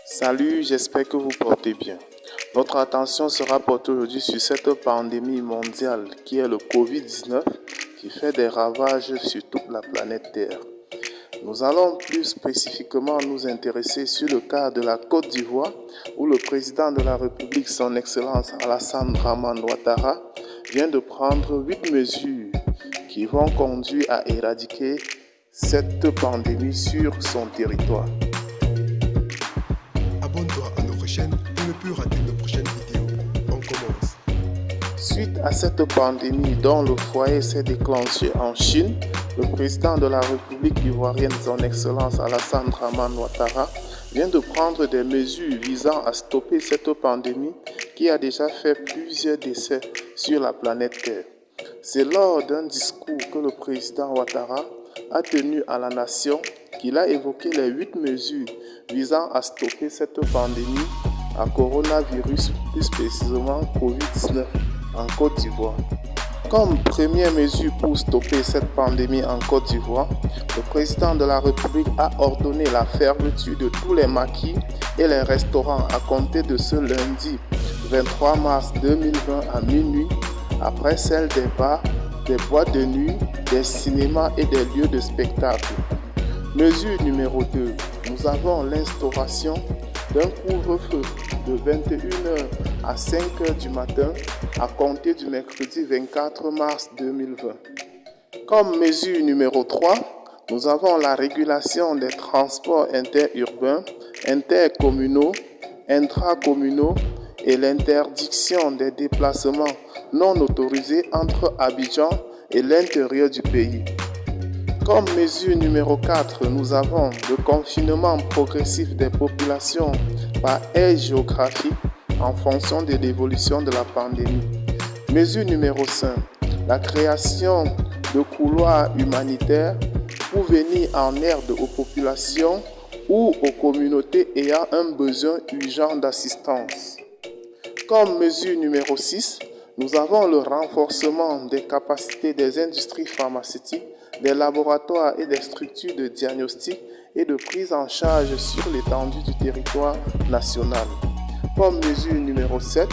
Salut, j'espère que vous portez bien. Notre attention sera portée aujourd'hui sur cette pandémie mondiale qui est le Covid-19 qui fait des ravages sur toute la planète Terre. Nous allons plus spécifiquement nous intéresser sur le cas de la Côte d'Ivoire où le président de la République, son Excellence Alassane Dramane Ouattara, vient de prendre 8 mesures qui vont conduire à éradiquer cette pandémie sur son territoire. Abonne-toi à notre chaîne pour ne plus rater nos prochaines vidéos. On commence. Suite à cette pandémie dont le foyer s'est déclenché en Chine, le président de la République ivoirienne, son Excellence Alassane Dramane Ouattara, vient de prendre des mesures visant à stopper cette pandémie qui a déjà fait plusieurs décès sur la planète Terre. C'est lors d'un discours que le président Ouattara a tenu à la nation qu'il a évoqué les 8 mesures visant à stopper cette pandémie à coronavirus, plus précisément Covid-19 en Côte d'Ivoire. Comme première mesure pour stopper cette pandémie en Côte d'Ivoire, le président de la République a ordonné la fermeture de tous les maquis et les restaurants à compter de ce lundi 23 mars 2020 à minuit, après celle des bars, des boîtes de nuit, des cinémas et des lieux de spectacle. Mesure numéro 2. Nous avons l'instauration d'un couvre-feu de 21h à 5h du matin à compter du mercredi 24 mars 2020. Comme mesure numéro 3, nous avons la régulation des transports interurbains, intercommunaux, intracommunaux et l'interdiction des déplacements non autorisés entre Abidjan et l'intérieur du pays. Comme mesure numéro 4, nous avons le confinement progressif des populations par aire géographique en fonction de l'évolution de la pandémie. Mesure numéro 5, la création de couloirs humanitaires pour venir en aide aux populations ou aux communautés ayant un besoin urgent d'assistance. Comme mesure numéro 6, nous avons le renforcement des capacités des industries pharmaceutiques, des laboratoires et des structures de diagnostic et de prise en charge sur l'étendue du territoire national. Comme mesure numéro 7,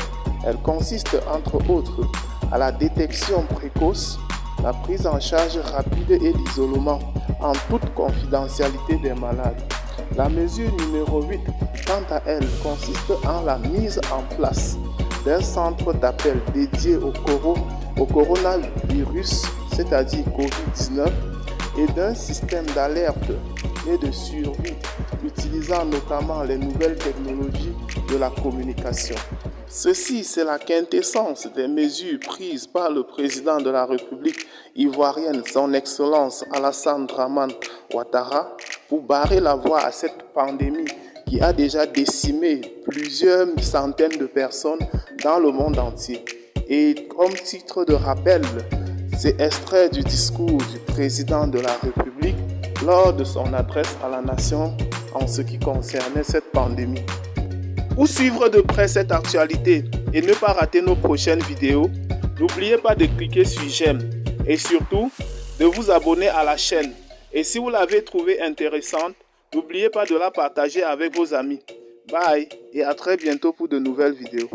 elle consiste entre autres à la détection précoce, la prise en charge rapide et l'isolement en toute confidentialité des malades. La mesure numéro 8, quant à elle, consiste en la mise en place d'un centre d'appel dédié au coronavirus, c'est-à-dire Covid-19, et d'un système d'alerte et de survie utilisant notamment les nouvelles technologies de la communication. Ceci, c'est la quintessence des mesures prises par le président de la République ivoirienne, son Excellence Alassane Dramane Ouattara, pour barrer la voie à cette pandémie qui a déjà décimé plusieurs centaines de personnes dans le monde entier. Et comme titre de rappel, c'est extrait du discours du président de la République lors de son adresse à la nation en ce qui concernait cette pandémie. Pour suivre de près cette actualité et ne pas rater nos prochaines vidéos, n'oubliez pas de cliquer sur j'aime et surtout de vous abonner à la chaîne. Et si vous l'avez trouvée intéressante, n'oubliez pas de la partager avec vos amis. Bye et à très bientôt pour de nouvelles vidéos.